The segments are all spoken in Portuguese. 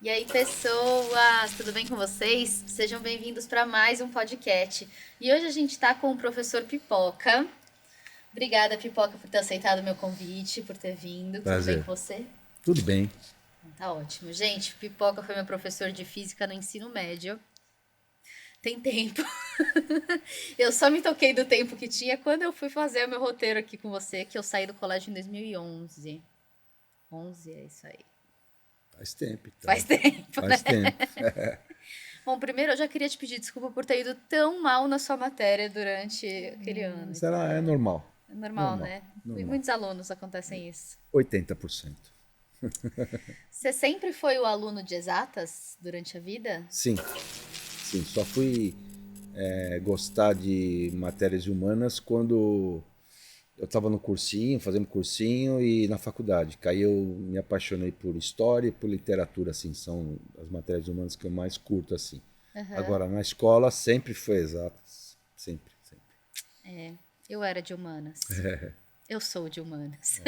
E aí, pessoas, tudo bem com vocês? Sejam bem-vindos para mais um podcast. E hoje a gente está com o professor Pipoca. Obrigada, Pipoca, por ter aceitado o meu convite, por ter vindo. Tudo bem Prazer. com você? Tudo bem. Tá ótimo. Gente, Pipoca foi meu professor de física no ensino médio. Tem tempo. Eu só me toquei do tempo que tinha quando eu fui fazer o meu roteiro aqui com você, que eu saí do colégio em 2011. 11, é isso aí. Faz tempo, Faz então. tempo, né? Faz tempo. Bom, primeiro eu já queria te pedir desculpa por ter ido tão mal na sua matéria durante aquele ano, Mas ela é entendeu? normal. É normal, Normal. né? Normal. Muitos alunos acontecem isso. 80%. Você sempre foi o aluno de exatas durante a vida? Sim. Sim. Só fui gostar de matérias humanas quando eu estava no cursinho, fazendo cursinho e na faculdade. Que aí eu me apaixonei por história e por literatura, assim. São as matérias humanas que eu mais curto, assim. Aham. Agora, na escola sempre foi exatas. Sempre, sempre. É, eu era de humanas. Eu sou de humanas.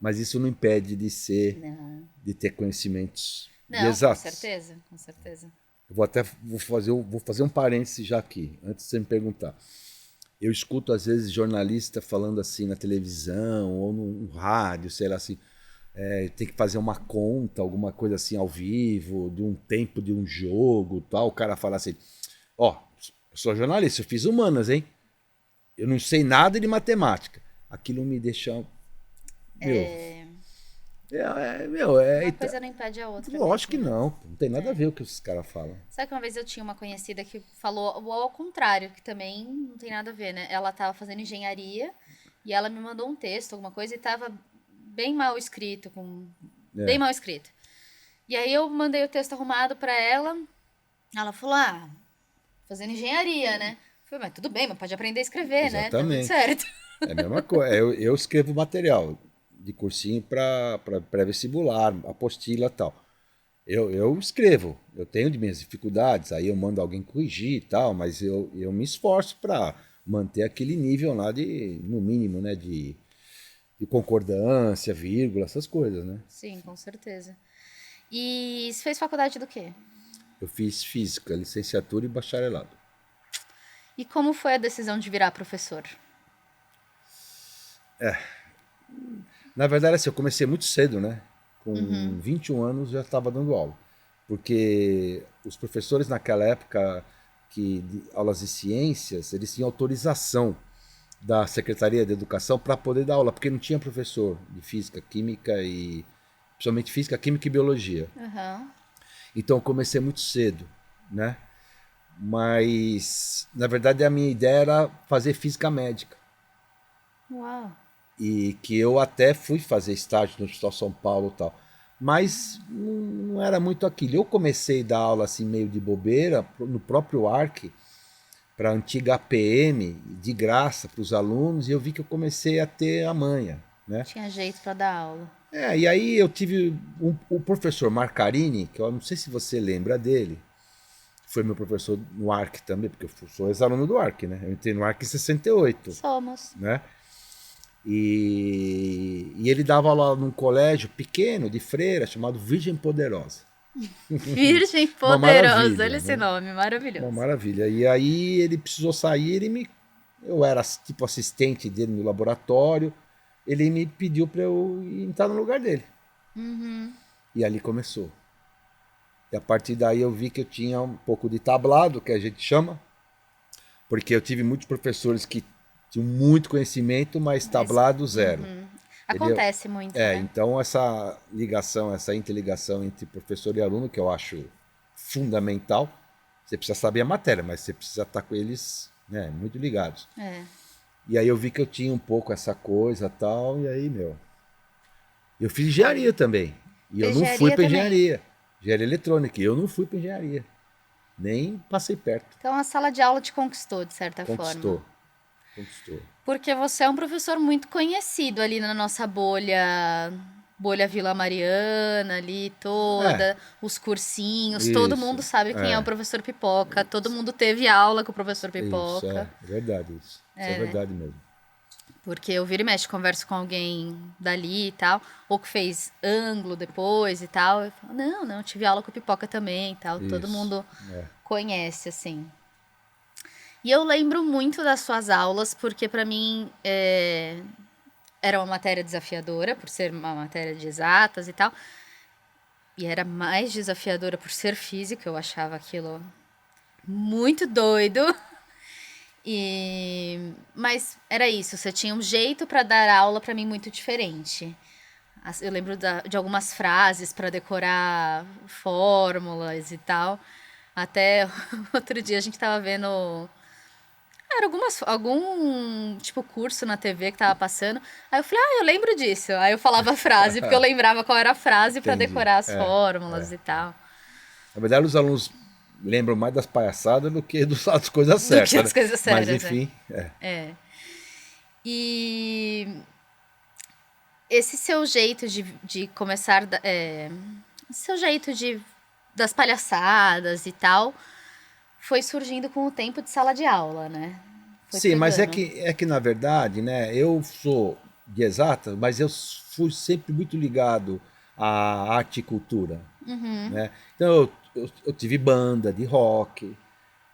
Mas isso não impede Não. de ter conhecimentos de Não, com exatas. certeza, com certeza. Eu vou fazer um parêntese já aqui, antes de você me perguntar. Eu escuto às vezes jornalista falando assim na televisão ou no rádio, sei lá assim, tem que fazer uma conta, alguma coisa assim ao vivo, de um tempo de um jogo, tal. O cara fala assim: "Ó, eu sou jornalista, eu fiz humanas, hein? Eu não sei nada de matemática." Aquilo me deixa, meu, Uma coisa não impede a outra lógico mesmo, que né? não, não tem nada a ver o que esses caras falam. Sabe que uma vez eu tinha uma conhecida que falou ao contrário, que também não tem nada a ver, né? Ela tava fazendo engenharia e ela me mandou um texto, alguma coisa, e tava bem mal escrito, bem É, mal escrito. E aí eu mandei o texto arrumado pra ela, ela falou, fazendo engenharia, né? Eu falei, mas tudo bem, mas pode aprender a escrever, né? Tá tudo exatamente. certo. É a mesma coisa. Eu escrevo material de cursinho para pré-vestibular, apostila e tal. Eu escrevo, eu tenho de minhas dificuldades, aí eu mando alguém corrigir e tal, mas eu me esforço para manter aquele nível lá de, no mínimo, né, de concordância, vírgula, essas coisas, né? Sim, com certeza. E você fez faculdade do quê? Eu fiz física, licenciatura e bacharelado. E como foi a decisão de virar professor? Na verdade, assim, eu comecei muito cedo, né? Com 21 anos já estava dando aula. Porque os professores naquela época de aulas de ciências, eles tinham autorização da Secretaria de Educação para poder dar aula, porque não tinha professor de física, química e principalmente física, química e biologia. Aham. Então eu comecei muito cedo, né? Mas na verdade a minha ideia era fazer física médica. Uau. E que eu até fui fazer estágio no Hospital São Paulo e tal. Mas não era muito aquilo. Eu comecei a dar aula assim meio de bobeira no próprio Arc para a antiga APM, de graça para os alunos, e eu vi que eu comecei a ter a manha, né? Tinha jeito pra dar aula. E aí eu tive o professor Marcarini, que eu não sei se você lembra dele, foi meu professor no Arc também, porque eu sou ex-aluno do Arc, né? Eu entrei no Arc em 68, Somos. né? E ele dava aula num colégio pequeno de freira chamado Virgem Poderosa. Virgem Uma poderosa, olha maravilha, esse né? nome, Uma maravilhoso. maravilha. E aí ele precisou sair, eu era tipo assistente dele no laboratório, ele me pediu para eu entrar no lugar dele. E ali começou. E a partir daí eu vi que eu tinha um pouco de tablado, que a gente chama, porque eu tive muitos professores que tinham muito conhecimento, mas Mas tablado zero. Entendeu? acontece muito, né? Então essa ligação, essa interligação entre professor e aluno, que eu acho fundamental, você precisa saber a matéria, mas você precisa estar com eles, né, muito ligados. É. E aí eu vi que eu tinha um pouco essa coisa tal, e aí, meu, eu fiz Foi. engenharia também. E eu não fui Engenharia para também. engenharia. Engenharia eletrônica. E eu não fui para engenharia. Nem passei perto. Então a sala de aula te conquistou, de certa forma. Conquistou. Conquistou. Porque você é um professor muito conhecido ali na nossa bolha Vila Mariana ali É, toda, os cursinhos, todo isso. mundo sabe quem é o É, professor Pipoca, todo mundo teve aula com o professor isso, Pipoca. é verdade isso. Isso é verdade mesmo. Porque eu viro e mexe, converso com alguém dali e tal, ou que fez ângulo depois e tal. Eu falo, não, tive aula com o Pipoca também e tal. Todo Isso. mundo É. conhece, assim. E eu lembro muito das suas aulas, porque pra mim era uma matéria desafiadora, por ser uma matéria de exatas e tal. E era mais desafiadora por ser física, eu achava aquilo muito doido. Mas era isso, você tinha um jeito pra dar aula pra mim muito diferente. Eu lembro de algumas frases pra decorar fórmulas e tal. Até outro dia a gente tava vendo. Era algum tipo curso na TV que tava passando. Aí eu falei, eu lembro disso. Aí eu falava a frase, porque eu lembrava qual era a frase pra Entendi. decorar as É. fórmulas e tal. Na verdade, os alunos lembram mais das palhaçadas do que das coisas Do que certas, as né? coisas Mas sérias, né? enfim, é. É. E esse seu jeito de começar. Seu jeito das palhaçadas e tal foi surgindo com o tempo de sala de aula, né? Foi Sim, mas pegando. é que na verdade, né, eu sou de exatas, mas eu fui sempre muito ligado à arte e cultura, né? Então eu tive banda de rock,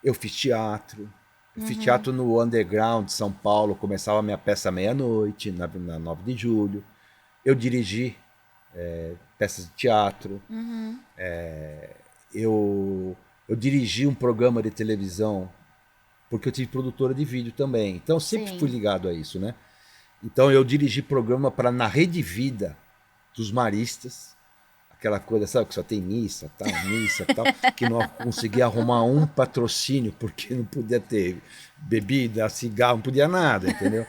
eu fiz teatro. Eu fiz teatro no Underground de São Paulo, começava a minha peça meia-noite, na 9 de julho. Eu dirigi peças de teatro. Eu dirigi um programa de televisão, porque eu tive produtora de vídeo também. Então eu sempre fui Sim. ligado a isso, né? Então eu dirigi programa para na Rede Vida dos maristas, aquela coisa, sabe, que só tem missa, tal, que não conseguia arrumar um patrocínio porque não podia ter bebida, cigarro, não podia nada, entendeu?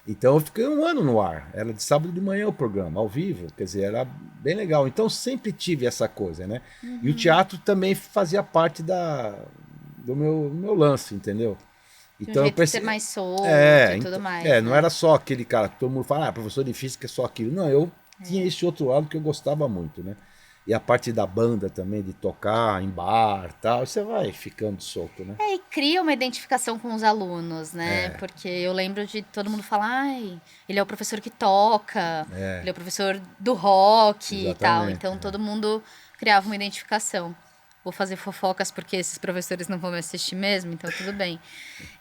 Então eu fiquei um ano no ar. Era de sábado de manhã o programa, ao vivo, quer dizer, era bem legal. Então sempre tive essa coisa, né? E o teatro também fazia parte do meu lance, entendeu? De um Então eu jeito de ser percebi. mais solto e tudo mais, Não né? era só aquele cara que todo mundo fala, professor de física é só aquilo. Não, eu tinha esse outro lado que eu gostava muito, né? E a parte da banda também, de tocar em bar e tal, você vai ficando solto, né? E cria uma identificação com os alunos, né? Porque eu lembro de todo mundo falar, ele é o professor que toca, ele é o professor do rock e tal. Exatamente. Então todo mundo criava uma identificação. Vou fazer fofocas porque esses professores não vão me assistir mesmo, então tudo bem.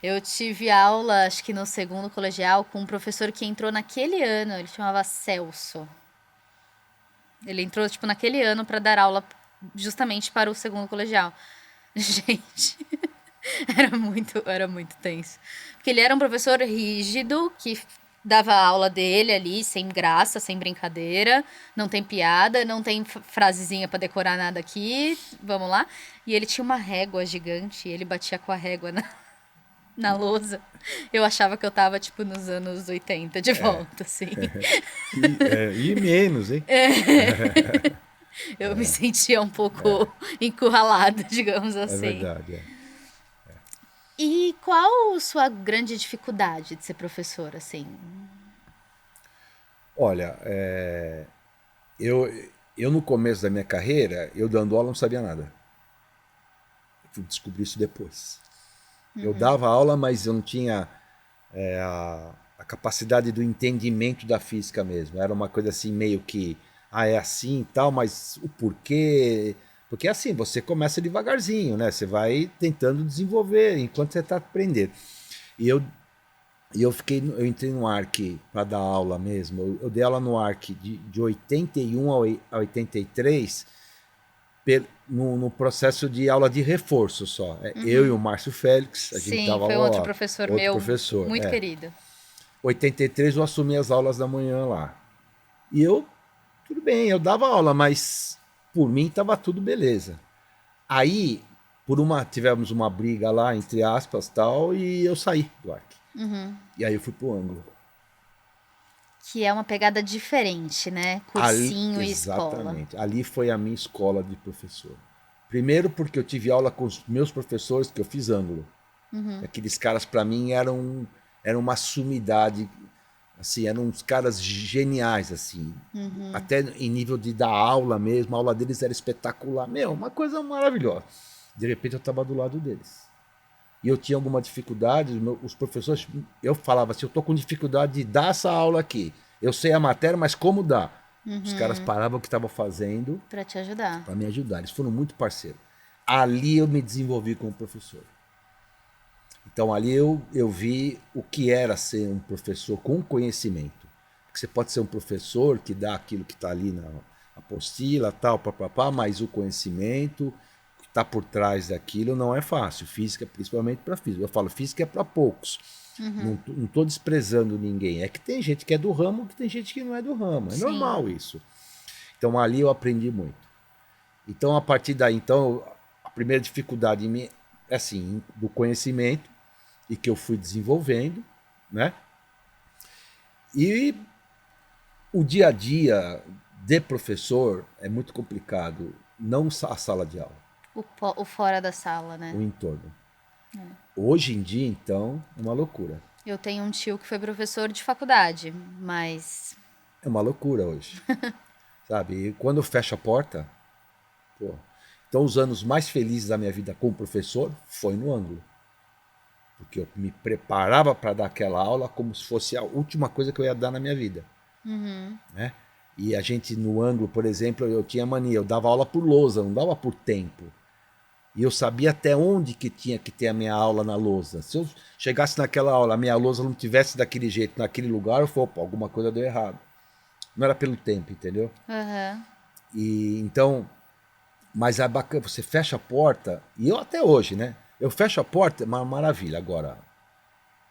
Eu tive aula, acho que no segundo colegial, com um professor que entrou naquele ano, ele chamava Celso. Ele entrou, tipo, naquele ano para dar aula justamente para o segundo colegial. Gente, era muito tenso. Porque ele era um professor rígido que dava a aula dele ali, sem graça, sem brincadeira, não tem piada, não tem frasezinha pra decorar nada aqui, vamos lá. E ele tinha uma régua gigante, e ele batia com a régua na lousa. Eu achava que eu tava, tipo, nos anos 80 de volta, assim. E menos, hein? Eu me sentia um pouco encurralada, digamos É assim. verdade. É. E qual a sua grande dificuldade de ser professora, assim? Olha, eu, eu no começo da minha carreira, eu dando aula não sabia nada. Eu fui descobrir isso depois. Eu dava aula, mas eu não tinha a capacidade do entendimento da física mesmo. Era uma coisa assim, meio que, é assim e tal, mas o porquê. Porque é assim, você começa devagarzinho, né? Você vai tentando desenvolver enquanto você está aprendendo. E eu, eu entrei no ARC para dar aula mesmo. Eu dei aula no ARC de 81 a 83 no processo de aula de reforço só. Eu e o Márcio Félix, a gente Sim, dava foi um outro aula lá, professor outro meu professor. muito querido. 83 eu assumi as aulas da manhã lá. E eu, tudo bem, eu dava aula, mas por mim estava tudo beleza. Aí, tivemos uma briga lá, entre aspas, tal, e eu saí do ARC. E aí eu fui pro ângulo. Que é uma pegada diferente, né? Ali, Cursinho e escola. exatamente. Ali foi a minha escola de professor. Primeiro porque eu tive aula com os meus professores, que eu fiz ângulo. Aqueles caras, para mim, eram uma sumidade, assim, eram uns caras geniais, assim. Até em nível de dar aula mesmo, a aula deles era espetacular. Meu, uma coisa maravilhosa. De repente eu estava do lado deles. e eu tinha alguma dificuldade, os professores, eu falava assim, eu tô com dificuldade de dar essa aula aqui. Eu sei a matéria, mas como dar? Os caras paravam o que estavam fazendo Pra te ajudar. para me ajudar. Eles foram muito parceiros. Ali eu me desenvolvi como professor. Então ali eu vi o que era ser um professor com conhecimento. Porque você pode ser um professor que dá aquilo que está ali na apostila, tal, papapá, mas o conhecimento que está por trás daquilo não é fácil. Física, principalmente para física. Eu falo, física é para poucos. Não estou desprezando ninguém. É que tem gente que é do ramo, que tem gente que não é do ramo. É Sim. normal isso. Então ali eu aprendi muito. Então a partir daí, então, a primeira dificuldade em mim é assim, do conhecimento e que eu fui desenvolvendo, né? E o dia a dia de professor é muito complicado, não a sala de aula, O fora da sala, o né? entorno. Hoje em dia, então, é uma loucura. Eu tenho um tio que foi professor de faculdade, mas É uma loucura hoje, sabe? E quando eu fecho a porta, pô. Então, os anos mais felizes da minha vida como professor foi no ângulo. Porque eu me preparava para dar aquela aula como se fosse a última coisa que eu ia dar na minha vida. Né? E a gente no ângulo, por exemplo, eu tinha mania, eu dava aula por lousa, não dava por tempo. E eu sabia até onde que tinha que ter a minha aula na lousa. Se eu chegasse naquela aula, a minha lousa não tivesse daquele jeito, naquele lugar, eu falei, opa, alguma coisa deu errado. Não era pelo tempo, entendeu? E então, mas é bacana, você fecha a porta, e eu até hoje, né? Eu fecho a porta, é uma maravilha. Agora,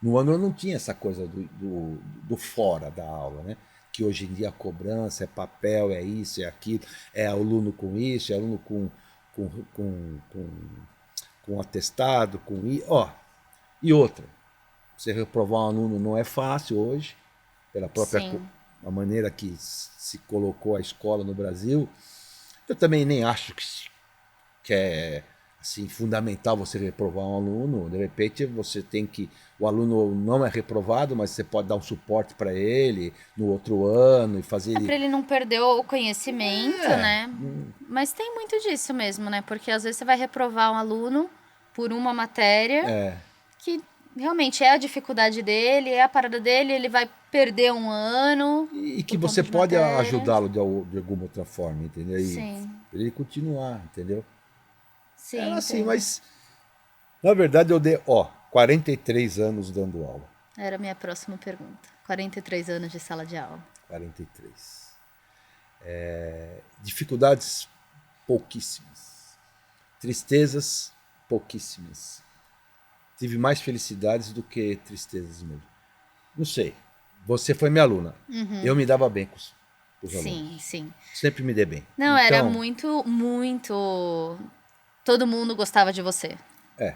no ano eu não tinha essa coisa do fora da aula, né? Que hoje em dia a cobrança é papel, é isso, é aquilo, é aluno com isso, é aluno com, com, com, com atestado, ó. E outra, você reprovar um aluno não é fácil hoje, pela própria sim. a maneira que se colocou a escola no Brasil. Eu também nem acho que é assim fundamental você reprovar um aluno. De repente você tem que o aluno não é reprovado, mas você pode dar um suporte para ele no outro ano e fazer É para ele não perder o conhecimento, né? hum, Mas tem muito disso mesmo, né? Porque às vezes você vai reprovar um aluno por uma matéria que realmente é a dificuldade dele, é a parada dele, ele vai perder um ano e que por você conta de pode matéria. ajudá-lo de alguma outra forma, entendeu? E Sim, pra ele continuar, entendeu? sim, Era assim, entendo. mas na verdade eu dei, 43 anos dando aula. Era a minha próxima pergunta. 43 anos de sala de aula. 43. Dificuldades pouquíssimas. Tristezas pouquíssimas. Tive mais felicidades do que tristezas mesmo. Não sei. Você foi minha aluna. Eu me dava bem com os Sim, alunos. sim. Sempre me dei bem. Não, era muito, muito. Todo mundo gostava de você. É.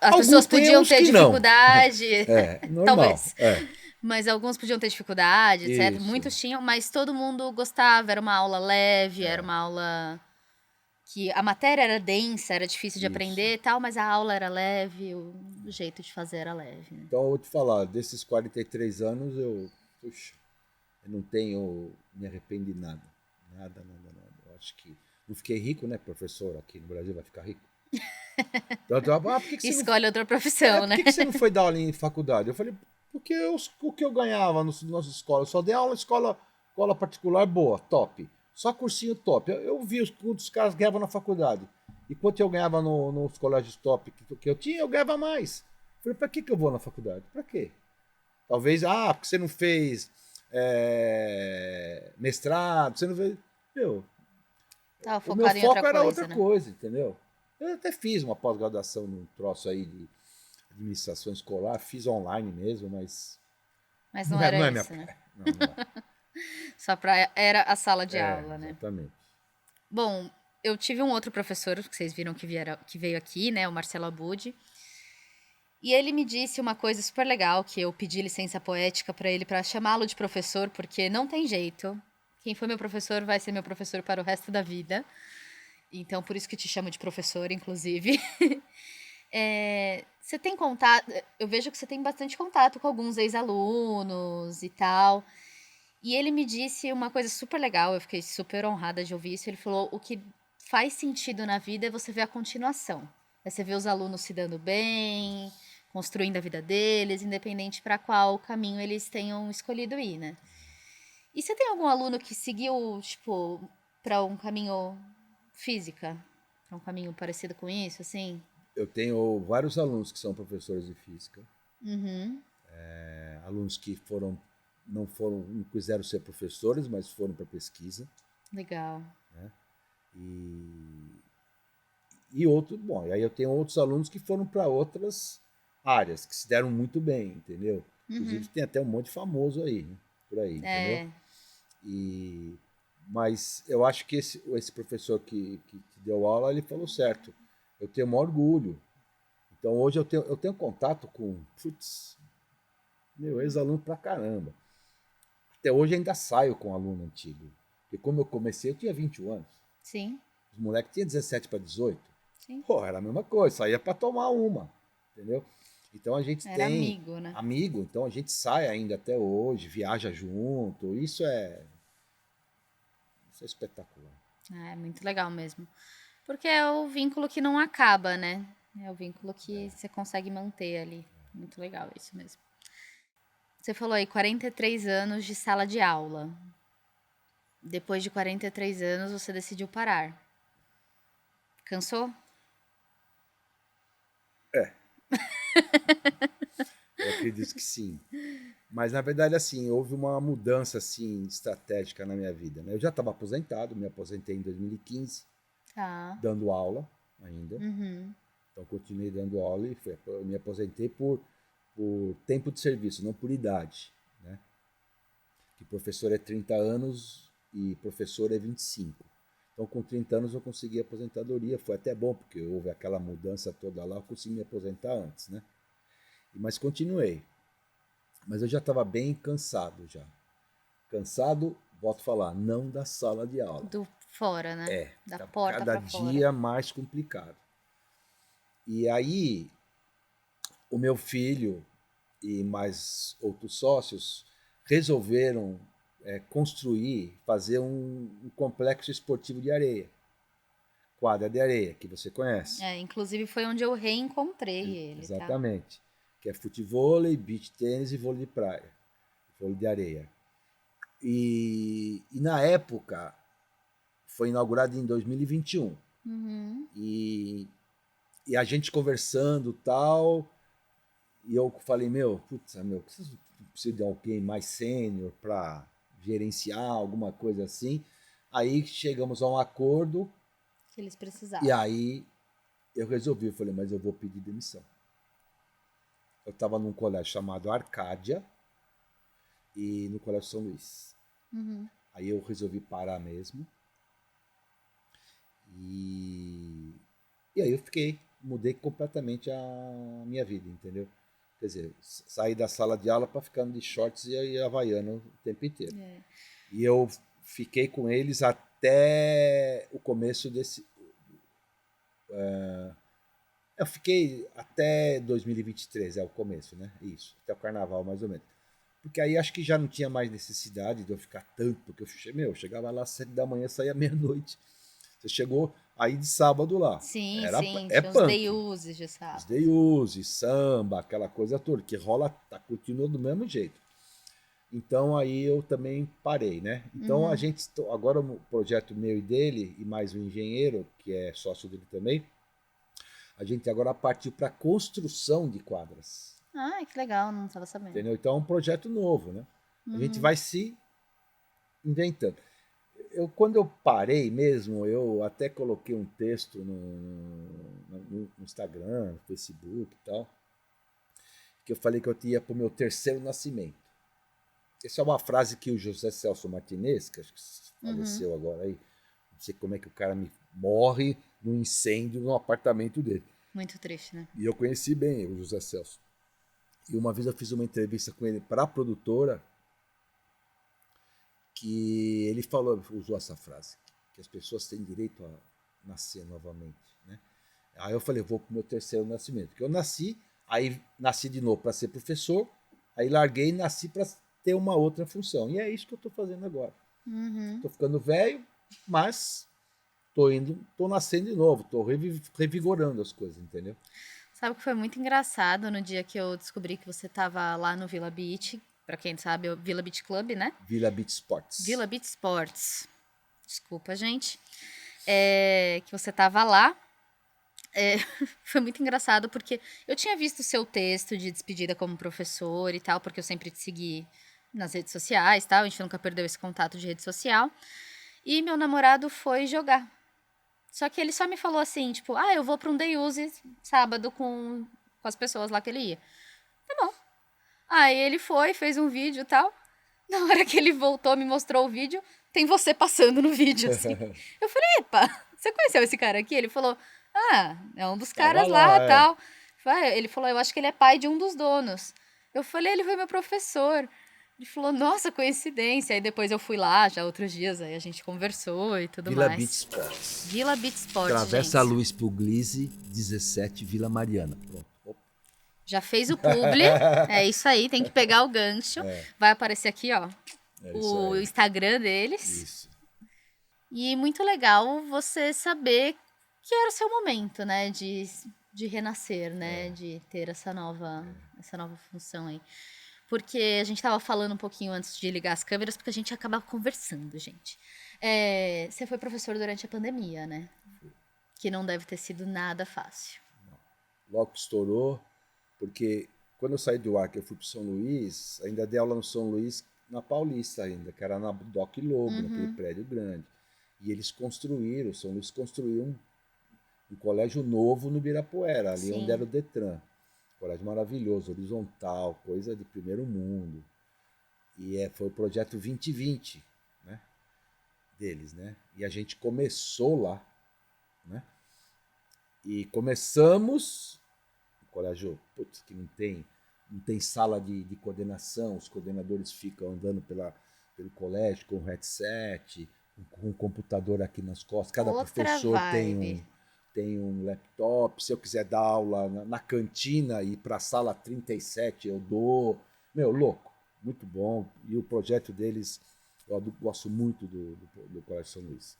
As pessoas Alguns tem podiam uns ter que não. dificuldade, É, normal. talvez. É. Mas alguns podiam ter dificuldade, etc. Isso. Muitos tinham, mas todo mundo gostava. Era uma aula leve, era É, uma aula que a matéria era densa, era difícil de isso. aprender e tal, mas a aula era leve, o jeito de fazer era leve, né? Então eu vou te falar, desses 43 anos puxa, eu não tenho, me arrependi de nada. Nada, nada, nada. Eu acho que não fiquei rico, né, professor? Aqui no Brasil vai ficar rico. Então, por que você não Escolhe outra profissão, por né? que você não foi dar aula em faculdade? Eu falei, porque o que eu ganhava na nossa escola, eu só dei aula em escola particular boa, top. Só cursinho top. Eu vi quantos caras ganhavam na faculdade. E quanto eu ganhava nos colégios top que eu tinha, eu ganhava mais. Eu falei, pra que eu vou na faculdade? Pra quê? Talvez, porque você não fez mestrado, você não fez. Meu, Tava o meu focado em outra foco era outra coisa, né? coisa, entendeu? Eu até fiz uma pós-graduação num troço aí de administração escolar, fiz online mesmo, mas Mas não não é, era não é minha isso, né? praia. Não, não é. Só pra. Era a sala de aula, né? Exatamente. Bom, eu tive um outro professor, que vocês viram que veio aqui, né? O Marcelo Abud. E ele me disse uma coisa super legal, que eu pedi licença poética pra ele pra chamá-lo de professor, porque não tem jeito. Quem foi meu professor vai ser meu professor para o resto da vida. Então, por isso que te chamo de professor, inclusive. Você tem contato. Eu vejo que você tem bastante contato com alguns ex-alunos e tal. E ele me disse uma coisa super legal, eu fiquei super honrada de ouvir isso. Ele falou: o que faz sentido na vida é você ver a continuação. Aí você vê os alunos se dando bem, construindo a vida deles, independente para qual caminho eles tenham escolhido ir, né? E você tem algum aluno que seguiu, tipo, para um caminho física? Para um caminho parecido com isso, assim? Eu tenho vários alunos que são professores de física, Uhum, alunos que não quiseram ser professores, mas foram para pesquisa, legal. né? E, e outro, bom, e aí eu tenho outros alunos que foram para outras áreas, que se deram muito bem, entendeu? Inclusive Uhum, tem até um monte de famoso aí, né? Por aí, entendeu? é, E, mas eu acho que esse professor que deu aula, ele falou certo. Eu tenho o maior orgulho. Então hoje eu tenho contato com, putz, meu ex-aluno pra caramba. Até hoje ainda saio com aluno antigo. Porque como eu comecei, eu tinha 21 anos. sim, Os moleques tinham 17 para 18. sim. Pô, era a mesma coisa, saía para tomar uma, entendeu? Então a gente Era tem amigo, né? amigo, então a gente sai ainda até hoje, viaja junto. Isso é espetacular. É muito legal mesmo. Porque é o vínculo que não acaba, né? É o vínculo que você consegue manter ali. Muito legal isso mesmo. Você falou aí 43 anos de sala de aula. Depois de 43 anos, você decidiu parar. Cansou? É, eu acredito que sim. Mas na verdade, assim, houve uma mudança assim estratégica na minha vida, né? Eu já estava aposentado, me aposentei em 2015, Tá. dando aula ainda. Uhum. Então continuei dando aula e eu me aposentei por tempo de serviço, não por idade, né? Que professor é 30 anos e professor é 25. Então com 30 anos eu consegui a aposentadoria, foi até bom, porque houve aquela mudança toda lá, eu consegui me aposentar antes, né? Mas continuei. Mas eu já estava bem cansado já. Cansado, volto a falar, não da sala de aula. Do fora, né? Da Tá porta cada pra fora. dia mais complicado. E aí, o meu filho e mais outros sócios resolveram construir, fazer um complexo esportivo de areia, quadra de areia, que você conhece. É, inclusive foi onde eu reencontrei ele, tá? Exatamente. Que é futevôlei, beach tênis e vôlei de praia, vôlei de areia. E na época, foi inaugurado em 2021. Uhum. E a gente conversando tal, e eu falei, meu, preciso de alguém mais sênior para gerenciar alguma coisa assim. Aí chegamos a um acordo Que eles e precisavam. aí eu resolvi, eu falei, mas eu vou pedir demissão. Eu estava num colégio chamado Arcádia e no Colégio São Luís. Uhum. Aí eu resolvi parar mesmo e, e aí eu mudei completamente a minha vida, entendeu? Quer dizer, saí da sala de aula para ficando de shorts e havaiano o tempo inteiro. É. E eu fiquei com eles até o começo desse. Eu fiquei até 2023, é o começo, né? Isso, até o carnaval mais ou menos. Porque aí acho que já não tinha mais necessidade de eu ficar tanto, porque eu chegava lá às 7 da manhã, saía meia-noite. Você chegou aí de sábado lá. Sim, Era, sim, é tinha os day punk. uses de Os sábado. day use, samba, aquela coisa toda, que rola, tá, continua do mesmo jeito. Então aí eu também parei, né? Então a Uhum. gente, agora o projeto meu e dele, e mais um engenheiro, que é sócio dele também, a gente agora partiu para construção de quadras. Ai, que legal, não estava sabendo. Entendeu? Então é um projeto novo, né? A gente Uhum. vai se inventando. Quando eu parei mesmo, eu até coloquei um texto no Instagram, no Facebook e tal, que eu falei que eu ia para o meu terceiro nascimento. Essa é uma frase que o José Celso Martinez, que acho que Uhum. faleceu agora aí, não sei como é que o cara me morre num incêndio no apartamento dele. Muito triste, né? E eu conheci bem o José Celso. E uma vez eu fiz uma entrevista com ele para a produtora, que ele falou, usou essa frase, que as pessoas têm direito a nascer novamente, né? Aí eu falei, vou pro meu terceiro nascimento, porque eu nasci, aí nasci de novo para ser professor, aí larguei e nasci para ter uma outra função. E é isso que eu estou fazendo agora. Uhum. Estou ficando velho, mas tô nascendo de novo, tô revigorando as coisas, entendeu? Sabe que foi muito engraçado no dia que eu descobri que você tava lá no Villa Beach. Pra quem sabe, é o Villa Beach Club, né? Villa Beach Sports. Villa Beach Sports. Desculpa, gente. Que você tava lá. Foi muito engraçado porque eu tinha visto o seu texto de despedida como professor e tal, porque eu sempre te segui nas redes sociais e tal, a gente nunca perdeu esse contato de rede social. E meu namorado foi jogar. Só que ele só me falou assim, tipo, eu vou pra um day use sábado com as pessoas lá que ele ia. Tá bom. Aí ele foi, fez um vídeo e tal. Na hora que ele voltou, me mostrou o vídeo, tem você passando no vídeo, assim. Eu falei, epa, você conheceu esse cara aqui? Ele falou, é um dos Tava caras lá, lá, tal. Ele falou, eu acho que ele é pai de um dos donos. Eu falei, ele foi meu professor. Ele falou, nossa, coincidência. Aí depois eu fui lá, já outros dias, aí a gente conversou e tudo Villa mais. Beach Sports. Villa Beach Sports, Travessa gente. Luiz Puglisi, 17, Vila Mariana. Pronto. Opa. Já fez o publi, é isso aí, tem que pegar o gancho. Vai aparecer aqui, ó, o aí. Instagram deles. Isso. E muito legal você saber que era o seu momento, né, de renascer, né, de ter essa nova função aí. Porque a gente tava falando um pouquinho antes de ligar as câmeras, porque a gente acaba conversando, gente. Você foi professor durante a pandemia, né? Que não deve ter sido nada fácil. Logo que estourou, porque quando eu saí do ar, que eu fui para São Luís, ainda dei aula no São Luís, na Paulista ainda, que era na Doc Lobo, naquele prédio grande. E eles construíram, São Luís construiu um colégio novo no Ibirapuera, ali onde era o Detran. Colégio maravilhoso, horizontal, coisa de primeiro mundo. E foi o projeto 2020, né, deles, né? E a gente começou lá, né? E começamos o colégio, putz, que não tem sala de coordenação, os coordenadores ficam andando pelo colégio com headset, com um computador aqui nas costas, cada Outra professor vibe. tem um laptop, se eu quiser dar aula na cantina e ir para a sala 37 eu dou. Meu, louco, muito bom. E o projeto deles, eu gosto muito do Colégio São Luís.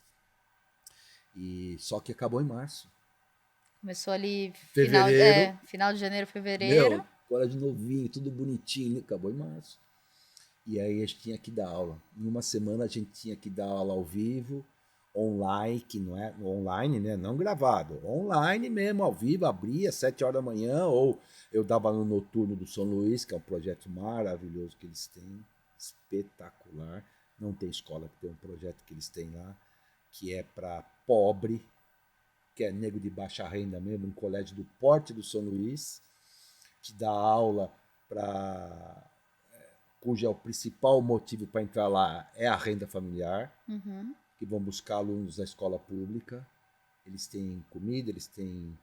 E só que acabou em março. Começou ali Fevereiro. Final de janeiro, fevereiro. Meu, colégio novinho, tudo bonitinho, acabou em março. E aí a gente tinha que dar aula. Em uma semana a gente tinha que dar aula ao vivo, online, que não é online, né? Não gravado, online mesmo, ao vivo, abria às 7 horas da manhã, ou eu dava no noturno do São Luís, que é um projeto maravilhoso que eles têm, espetacular. Não tem escola que tem um projeto que eles têm lá, que é para pobre, que é nego de baixa renda mesmo, um colégio do porte do São Luís, que dá aula para cujo é o principal motivo para entrar lá é a renda familiar, que vão buscar alunos da escola pública. Eles têm comida, eles têm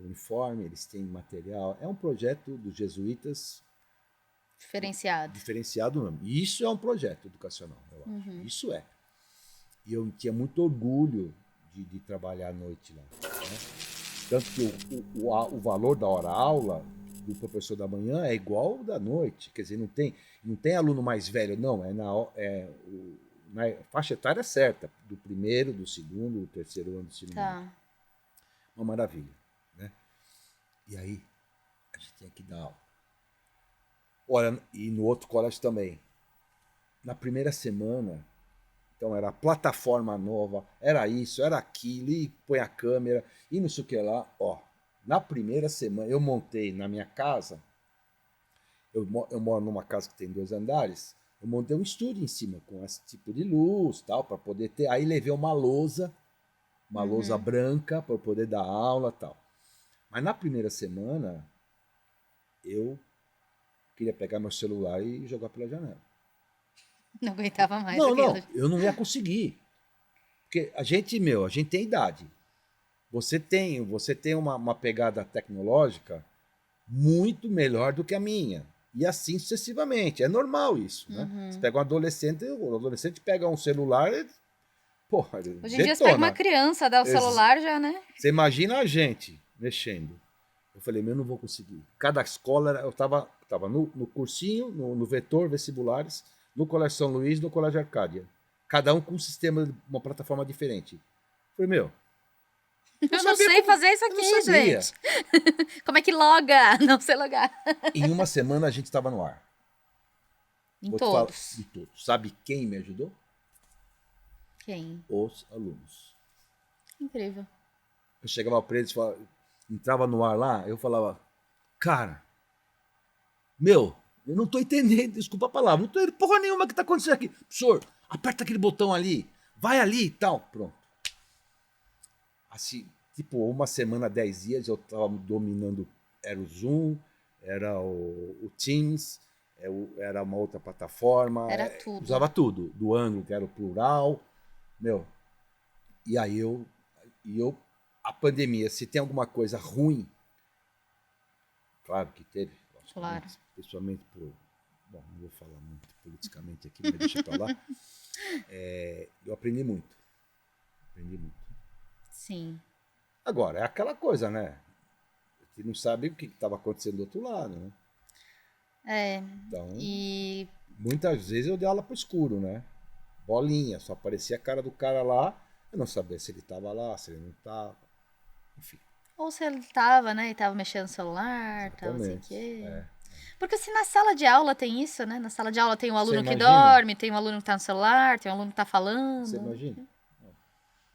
uniforme, eles têm material. É um projeto dos jesuítas diferenciado mesmo. E isso é um projeto educacional, eu acho. Isso é. E eu tinha muito orgulho de trabalhar à noite lá, né? Tanto que o valor da hora-aula do professor da manhã é igual ao da noite. Quer dizer, não tem aluno mais velho, não. Na faixa etária certa, do primeiro, do segundo, do terceiro ano do ensino médio. Uma maravilha, né? E aí, a gente tinha que dar aula. Olha, e no outro colégio também. Na primeira semana, então era plataforma nova, era isso, era aquilo, e põe a câmera, e não sei o que lá. Ó, na primeira semana, eu montei na minha casa, eu moro numa casa que tem 2 andares, eu montei um estúdio em cima, com esse tipo de luz, tal, para poder ter. Aí levei uma lousa branca, para poder dar aula, tal. Mas na primeira semana, eu queria pegar meu celular e jogar pela janela. Não aguentava mais Não, aquilo. eu não ia conseguir. Porque a gente tem idade. Você tem uma pegada tecnológica muito melhor do que a minha. E assim sucessivamente. É normal isso, né? Você pega um adolescente, o adolescente pega um celular e, porra, Hoje em dia você pega uma criança, dá o celular já, né? Você imagina a gente mexendo. Eu falei, eu não vou conseguir. Cada escola, eu tava no cursinho, no vetor vestibulares, no Colégio São Luís, no Colégio Arcádia. Cada um com um sistema, uma plataforma diferente. Eu Falei, meu, Eu não sabia sei fazer isso eu não aqui, sabia. gente. Como é que loga? Não sei logar. Em uma semana a gente estava no ar. Em Vou te falar todos. de tudo. Sabe quem me ajudou? Quem? Os alunos. Incrível. Eu chegava para eles, entrava no ar lá, eu falava, cara, meu, eu não tô entendendo, desculpa a palavra, não tô entendendo porra nenhuma que tá acontecendo aqui. Professor, aperta aquele botão ali, vai ali e tal. Pronto. Assim, tipo, uma semana, 10 dias, eu tava dominando, era o Zoom, era o Teams, era uma outra plataforma, Era tudo. usava tudo, do ângulo, que era o plural, meu. E aí a pandemia, se tem alguma coisa ruim, claro que teve, Claro. principalmente por, bom, não vou falar muito politicamente aqui, mas deixa pra lá, eu aprendi muito. Sim. Agora, é aquela coisa, né? Você não sabe o que estava acontecendo do outro lado, né? Então, E muitas vezes eu dei aula pro escuro, né? Bolinha, só aparecia a cara do cara lá, eu não sabia se ele estava lá, se ele não estava, enfim. ou se ele tava, né, e tava mexendo no celular, tava não sei o Exatamente. quê. Porque se na sala de aula tem isso, né? Na sala de aula tem um Você aluno que imagina? dorme, tem um aluno que tá no celular, tem um aluno que tá Você falando. imagina? Imagina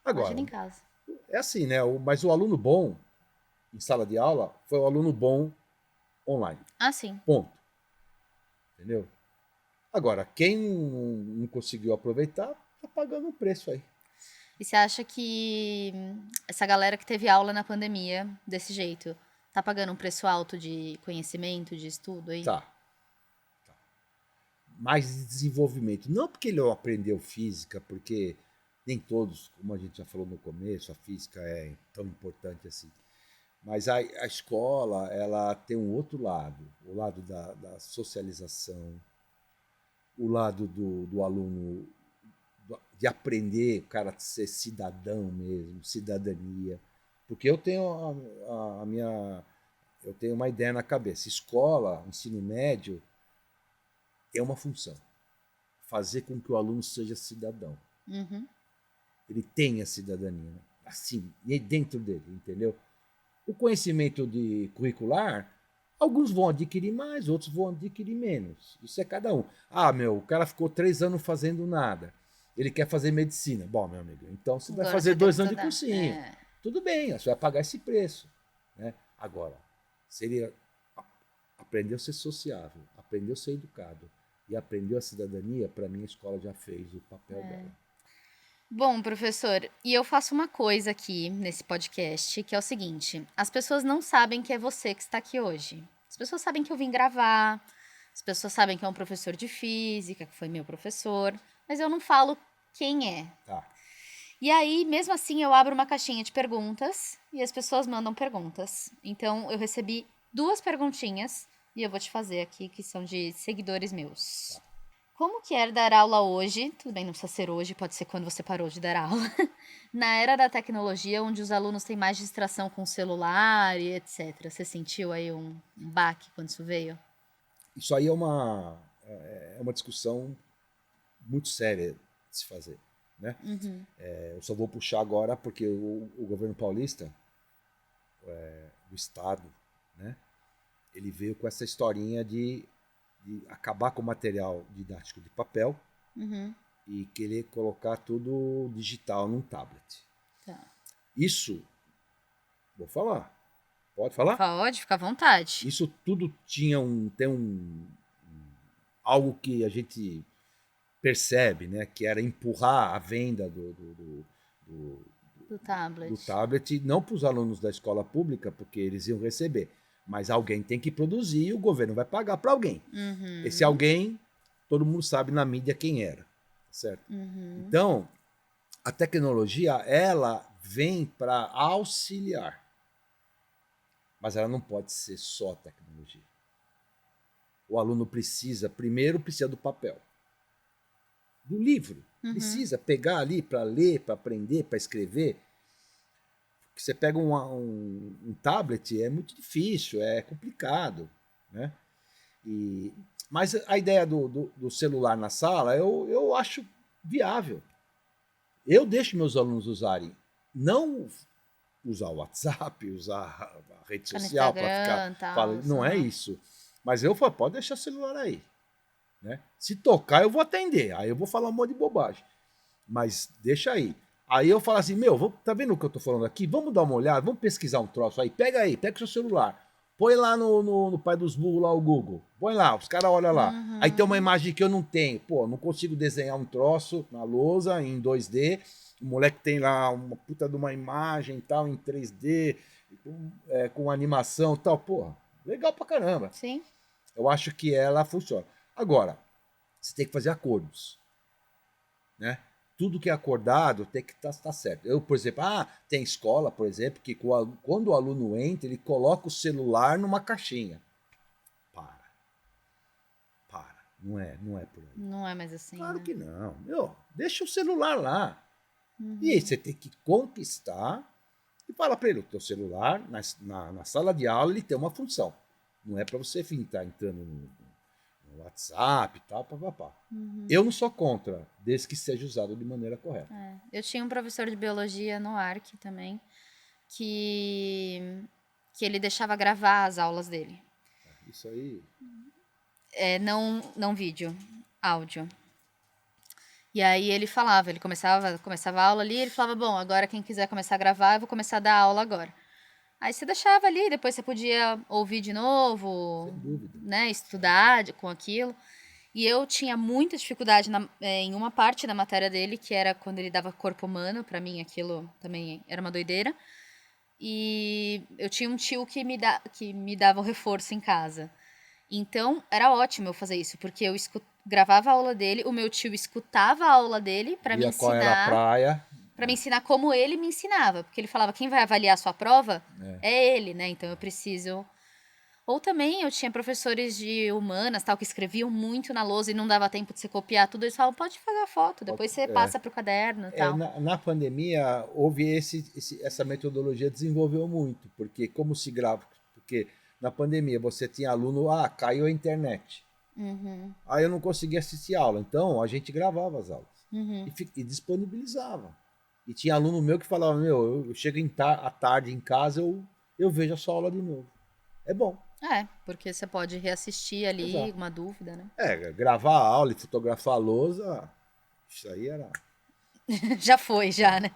Agora, em casa. é assim, né? Mas o aluno bom em sala de aula foi o aluno bom online. Ah, sim. Ponto. Entendeu? Agora, quem não conseguiu aproveitar, tá pagando um preço aí. E você acha que essa galera que teve aula na pandemia, desse jeito, tá pagando um preço alto de conhecimento, de estudo aí? Tá. Mais de desenvolvimento. Não porque ele aprendeu física, porque nem todos, como a gente já falou no começo, a física é tão importante assim. Mas a escola, ela tem um outro lado, o lado da socialização, o lado do aluno de aprender, o cara ser cidadão mesmo, cidadania. Porque eu tenho a minha. Eu tenho uma ideia na cabeça. Escola, ensino médio, é uma função. Fazer com que o aluno seja cidadão. Uhum. Ele tenha cidadania. Né? Assim, dentro dele, entendeu? O conhecimento curricular, alguns vão adquirir mais, outros vão adquirir menos. Isso é cada um. Ah, meu, o cara ficou 3 anos fazendo nada. Ele quer fazer medicina. Bom, meu amigo, então você vai Agora fazer você tem 2 que anos de estudar. cursinho. Tudo bem, você vai pagar esse preço. Né? Agora, se ele aprendeu a ser sociável, aprendeu a ser educado e aprendeu a cidadania, para mim a escola já fez o papel dela. Bom, professor, e eu faço uma coisa aqui nesse podcast, que é o seguinte: as pessoas não sabem que é você que está aqui hoje. As pessoas sabem que eu vim gravar, as pessoas sabem que é um professor de física, que foi meu professor, mas eu não falo quem é. Tá. E aí, mesmo assim, eu abro uma caixinha de perguntas e as pessoas mandam perguntas. Então, eu recebi 2 perguntinhas e eu vou te fazer aqui, que são de seguidores meus. Como que é dar aula hoje? Tudo bem, não precisa ser hoje, pode ser quando você parou de dar aula. Na era da tecnologia, onde os alunos têm mais distração com o celular e etc. Você sentiu aí um baque quando isso veio? Isso aí é uma discussão muito séria de se fazer. Né? Eu só vou puxar agora porque o governo paulista, do estado, né, ele veio com essa historinha de acabar com o material didático de papel e querer colocar tudo digital num tablet. Tá. Isso, vou falar, pode falar? Pode, fica à vontade. Isso tudo tem algo que a gente percebe, né, que era empurrar a venda Do tablet. do tablet, não para os alunos da escola pública, porque eles iam receber, mas alguém tem que produzir e o governo vai pagar para alguém. Esse alguém, todo mundo sabe na mídia quem era, certo? Então, a tecnologia, ela vem para auxiliar, mas ela não pode ser só tecnologia. O aluno precisa do papel, do livro. Precisa pegar ali para ler, para aprender, para escrever. Você pega um tablet, é muito difícil, é complicado. Né? Mas a ideia do celular na sala, eu acho viável. Eu deixo meus alunos usarem não usar o WhatsApp, usar a rede Ficar no social para Instagram, ficar tal, falando. Não é aham. isso. Mas eu falo, pode deixar o celular aí. Né? Se tocar, eu vou atender. Aí eu vou falar um monte de bobagem. Mas deixa aí. Aí eu falo assim, tá vendo o que eu tô falando aqui? Vamos dar uma olhada, vamos pesquisar um troço aí. Aí, pega o seu celular. Põe lá no Pai dos Burros, lá o Google. Põe lá, os caras olham lá. Aí tem uma Uhum. imagem que eu não tenho. Pô, não consigo desenhar um troço na lousa em 2D. O moleque tem lá uma puta de uma imagem tal, em 3D, com animação e tal. Porra, legal pra caramba. Sim. Eu acho que ela funciona. Agora, você tem que fazer acordos, né? Tudo que é acordado tem que estar certo. Eu, por exemplo, tem escola, por exemplo, que quando o aluno entra, ele coloca o celular numa caixinha. Para, para. Não é por aí. Não é mais assim, Claro né? que não. Deixa o celular lá. E aí Uhum. você tem que conquistar e fala para ele, o teu celular, na sala de aula, ele tem uma função. Não é para você estar entrando no WhatsApp e tal, papapá. Uhum. Eu não sou contra, desde que seja usado de maneira correta. É. Eu tinha um professor de biologia no Arc também, que, que ele deixava gravar as aulas dele. Isso aí. Não vídeo, áudio. E aí ele falava, ele começava a aula ali, ele falava, bom, agora quem quiser começar a gravar, eu vou começar a dar aula agora. Aí você deixava ali, depois você podia ouvir de novo, Sem dúvida. né, estudar com aquilo. E eu tinha muita dificuldade em uma parte da matéria dele, que era quando ele dava corpo humano, pra mim aquilo também era uma doideira. E eu tinha um tio que me dava o reforço em casa. Então, era ótimo eu fazer isso, porque eu gravava a aula dele, o meu tio escutava a aula dele Via qual era a praia. para me ensinar como ele me ensinava, porque ele falava, quem vai avaliar a sua prova É. é ele, né? Então eu preciso. Ou também eu tinha professores de humanas, tal, que escreviam muito na lousa e não dava tempo de você copiar tudo, eles falavam, pode fazer a foto, depois você passa pro caderno, tal. Na pandemia, houve essa metodologia desenvolveu muito, porque como se grava? Porque na pandemia você tinha aluno, caiu a internet. Uhum, Aí eu não conseguia assistir aula, então a gente gravava as aulas uhum. e disponibilizava. E tinha aluno meu que falava, eu chego à tarde em casa, eu vejo a sua aula de novo. É bom. É, porque você pode reassistir ali, Exato. uma dúvida, né? Gravar a aula e fotografar a lousa, isso aí era. Já foi, já, né?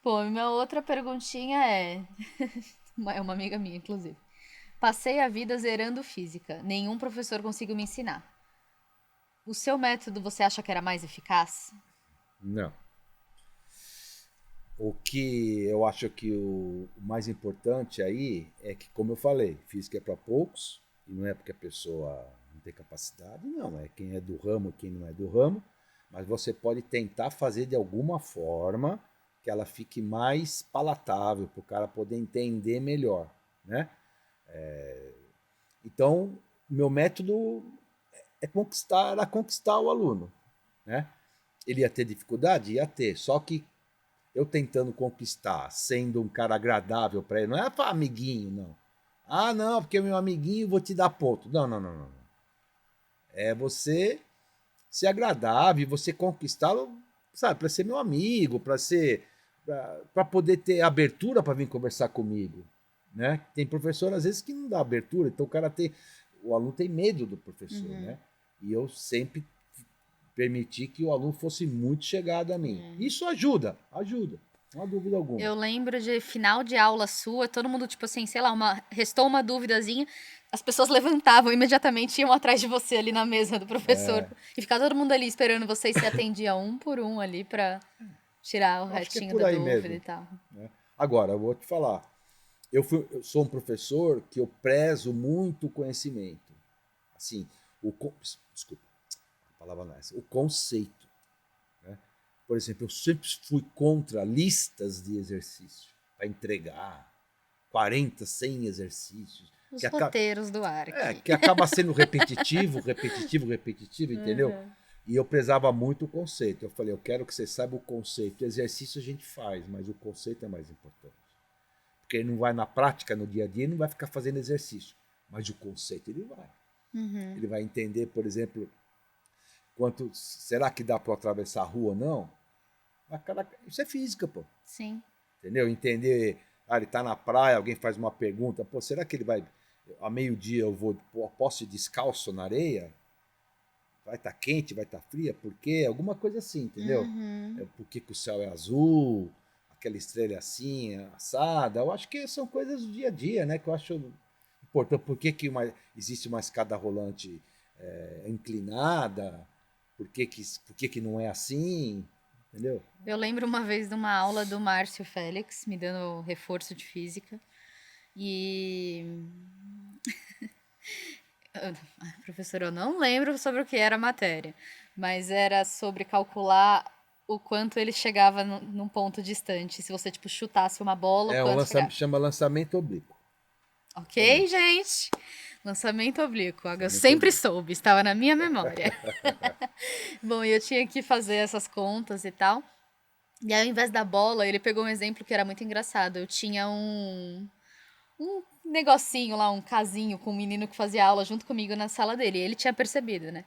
Pô, minha outra perguntinha é uma amiga minha, inclusive. Passei a vida zerando física. Nenhum professor conseguiu me ensinar. O seu método você acha que era mais eficaz? Não. O que eu acho que o mais importante aí é que, como eu falei, física é para poucos, e não é porque a pessoa não tem capacidade, não, é quem é do ramo, quem não é do ramo, mas você pode tentar fazer de alguma forma que ela fique mais palatável, para o cara poder entender melhor, né? Então, meu método era conquistar o aluno, né? Ele ia ter dificuldade? Ia ter, só que eu tentando conquistar, sendo um cara agradável para ele, não é para amiguinho, não. Ah, não, porque é meu amiguinho, vou te dar ponto. Não, não, não, não. É você ser agradável, você conquistá-lo, sabe, para ser meu amigo, para poder ter abertura para vir conversar comigo, né? Tem professor às vezes que não dá abertura, então o aluno tem medo do professor, né? E eu sempre permiti que o aluno fosse muito chegado a mim. Isso ajuda, não há dúvida alguma. Eu lembro de final de aula sua, todo mundo, tipo assim, sei lá, restou uma duvidazinha, as pessoas levantavam imediatamente e iam atrás de você ali na mesa do professor. E ficava todo mundo ali esperando você e se atendia um por um ali pra tirar o Eu acho que é restinho por da aí dúvida e mesmo, tal. né? Agora, eu vou te falar, eu sou um professor que eu prezo muito o conhecimento. Assim, desculpa, a palavra não é essa, o conceito. Né? Por exemplo, eu sempre fui contra listas de exercícios para entregar 40, 100 exercícios. Os Que acaba, roteiros do Ark. que acaba sendo repetitivo, entendeu? E eu prezava muito o conceito. Eu falei, eu quero que você saiba o conceito. O exercício a gente faz, mas o conceito é mais importante. Porque ele não vai na prática, no dia a dia, ele não vai ficar fazendo exercício. Mas o conceito ele vai. Ele vai entender, por exemplo, será que dá para atravessar a rua ou não? Isso é física, pô. Sim. Entendeu? Entender, ele tá na praia, alguém faz uma pergunta, pô, será que ele vai, a meio-dia posso ir descalço na areia? Vai estar quente, vai estar fria? Por quê? Alguma coisa assim, entendeu? Uhum. Por que que o céu é azul? Aquela estrela é assim, assada? Eu acho que são coisas do dia a dia, né? Que eu acho importante. Por que que existe uma escada rolante inclinada? Por que que não é assim? Entendeu? Eu lembro uma vez de uma aula do Márcio Félix, me dando reforço de física. E. Professor, eu não lembro sobre o que era a matéria, mas era sobre calcular o quanto ele chegava num ponto distante. Se você, tipo, chutasse uma bola, o quanto chegava. Chama lançamento oblíquo. Ok, Exatamente. gente? Lançamento oblíquo. Eu Lançamento sempre oblíquo. soube, estava na minha memória. Bom, e eu tinha que fazer essas contas e tal. E aí, ao invés da bola, ele pegou um exemplo que era muito engraçado. Eu tinha um negocinho lá, um casinho com um menino que fazia aula junto comigo na sala dele. E ele tinha percebido, né?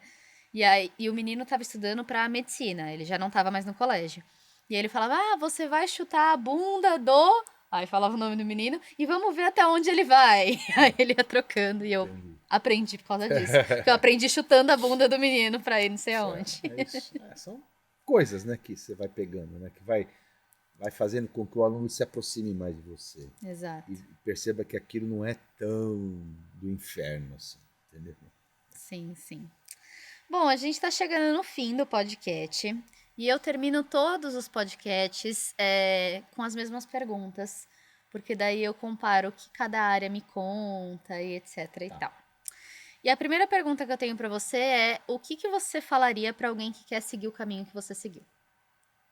E o menino estava estudando para medicina, ele já não estava mais no colégio. E aí ele falava: "Ah, você vai chutar a bunda do". Aí falava o nome do menino e vamos ver até onde ele vai. Aí ele ia trocando e eu Entendi. aprendi por causa disso. Porque eu aprendi chutando a bunda do menino para ir não sei aonde. É isso. São coisas, né, que você vai pegando, né, que vai fazendo com que o aluno se aproxime mais de você e Exato. perceba que aquilo não é tão do inferno assim, entendeu? Sim, sim. Bom, a gente está chegando no fim do podcast e eu termino todos os podcasts com as mesmas perguntas, porque daí eu comparo o que cada área me conta e etc e Tá. tal. E a primeira pergunta que eu tenho para você é: o que que você falaria para alguém que quer seguir o caminho que você seguiu?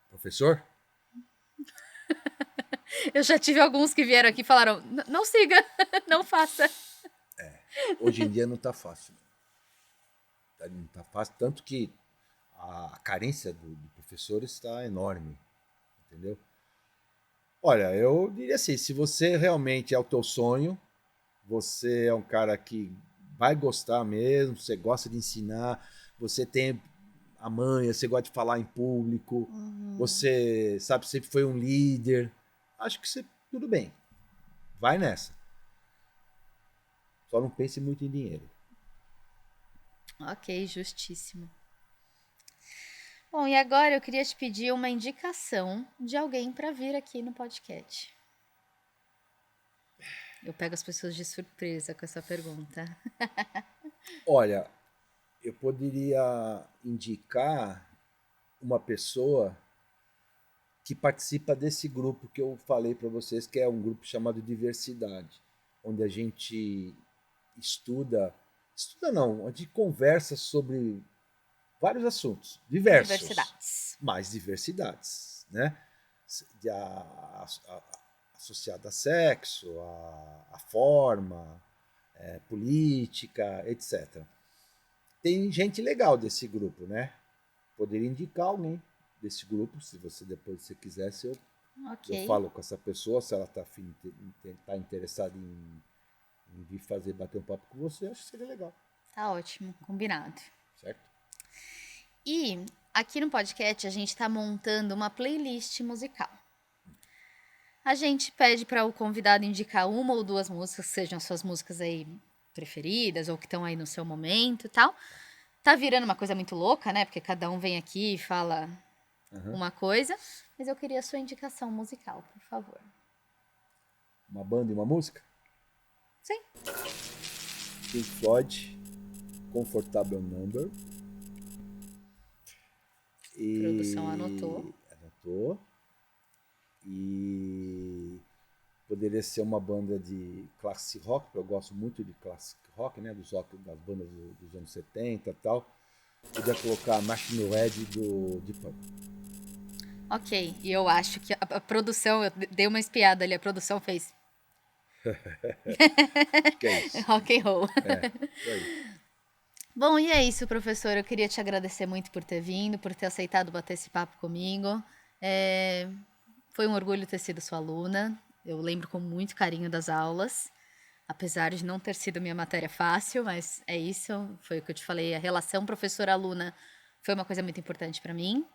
Professor? Eu já tive alguns que vieram aqui e falaram: Não siga, não faça". Hoje em dia não tá fácil. Não tá fácil, tanto que a carência do professor está enorme, entendeu? Olha, eu diria assim, se você realmente é o teu sonho, você é um cara que vai gostar mesmo, você gosta de ensinar, você tem a manha, você gosta de falar em público, você, sabe, sempre foi um líder. Acho que você, tudo bem, vai nessa. Só não pense muito em dinheiro. Ok, justíssimo. Bom, e agora eu queria te pedir uma indicação de alguém para vir aqui no podcast. Eu pego as pessoas de surpresa com essa pergunta. Olha, eu poderia indicar uma pessoa que participa desse grupo que eu falei para vocês, que é um grupo chamado Diversidade, onde a gente estuda não, a gente conversa sobre vários assuntos, diversos, Diversidades. mas diversidades, né? Associada a sexo, a forma, política, etc. Tem gente legal desse grupo, né? Poderia indicar alguém desse grupo, se você depois se quisesse, Ok, eu falo com essa pessoa, se ela tá interessada em vir bater um papo com você, acho que seria legal, tá ótimo, combinado. certo? E aqui no podcast a gente está montando uma playlist musical. A gente pede para o convidado indicar uma ou duas músicas, que sejam suas músicas aí preferidas ou que estão aí no seu momento e tal. Tá virando uma coisa muito louca, né? Porque cada um vem aqui e fala Uhum. uma coisa. Mas eu queria a sua indicação musical, por favor. Uma banda e uma música? Sim. Pink Floyd, Comfortable Number. Produção anotou. Anotou. E poderia ser uma banda de classic rock, porque eu gosto muito de classic rock, né? Das bandas dos anos 70 e tal. Podia colocar Machine Head do Deep Purple. Ok, e eu acho que a produção, eu dei uma espiada ali, a produção fez Que é isso. rock and roll. Isso aí. Bom, e é isso, professor. Eu queria te agradecer muito por ter vindo, por ter aceitado bater esse papo comigo. É, Foi um orgulho ter sido sua aluna. Eu lembro com muito carinho das aulas, apesar de não ter sido minha matéria fácil, mas é isso. Foi o que eu te falei. A relação professor-aluna foi uma coisa muito importante para mim.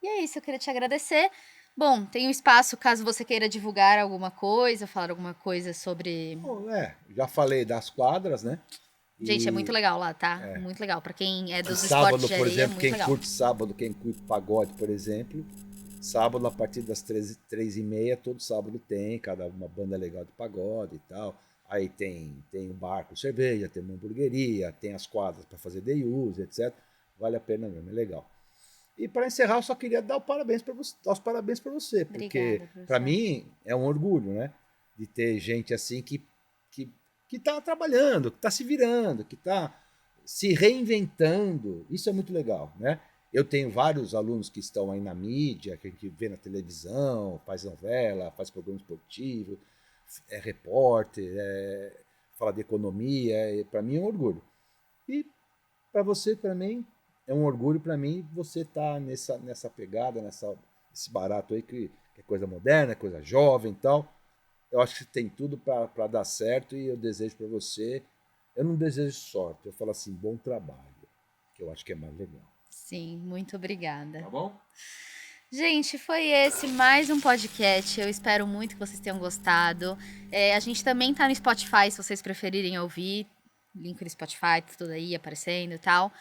E é isso, eu queria te agradecer. Bom, tem um espaço caso você queira divulgar alguma coisa, falar alguma coisa sobre... Bom, já falei das quadras, né? Gente, é muito E, legal lá, tá? Muito legal. Pra quem é e dos esportes sábado, de por areia, é exemplo, muito quem legal. curte sábado, quem curte pagode, por exemplo, sábado a partir das 3h30, todo sábado tem uma banda legal de pagode e tal. Aí tem um bar com cerveja, tem uma hamburgueria, tem as quadras para fazer day use, etc. Vale a pena mesmo, é legal. E para encerrar, eu só queria dar os parabéns para você, porque Obrigada, para professor. mim é um orgulho, né? De ter gente assim que, que tá trabalhando, que está se virando, que está se reinventando. Isso é muito legal, né? Eu tenho vários alunos que estão aí na mídia, que a gente vê na televisão, faz novela, faz programa esportivo, é repórter, fala de economia. Para mim é um orgulho. E para você também é um orgulho para mim você estar nessa pegada, esse barato aí que é coisa moderna, coisa jovem e tal. Eu acho que tem tudo para dar certo e eu desejo para você. Eu não desejo sorte, eu falo assim, bom trabalho, que eu acho que é mais legal. Sim, muito obrigada. Tá bom? Gente, foi esse mais um podcast. Eu espero muito que vocês tenham gostado. A gente também tá no Spotify, se vocês preferirem ouvir. Link no Spotify, tá tudo aí aparecendo e tal.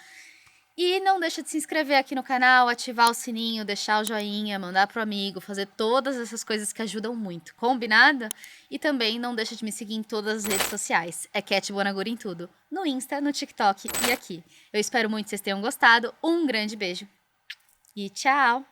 E não deixa de se inscrever aqui no canal, ativar o sininho, deixar o joinha, mandar pro amigo, fazer todas essas coisas que ajudam muito, combinado? E também não deixa de me seguir em todas as redes sociais. É Cat Bonagura em tudo. No Insta, no TikTok e aqui. Eu espero muito que vocês tenham gostado. Um grande beijo. E tchau!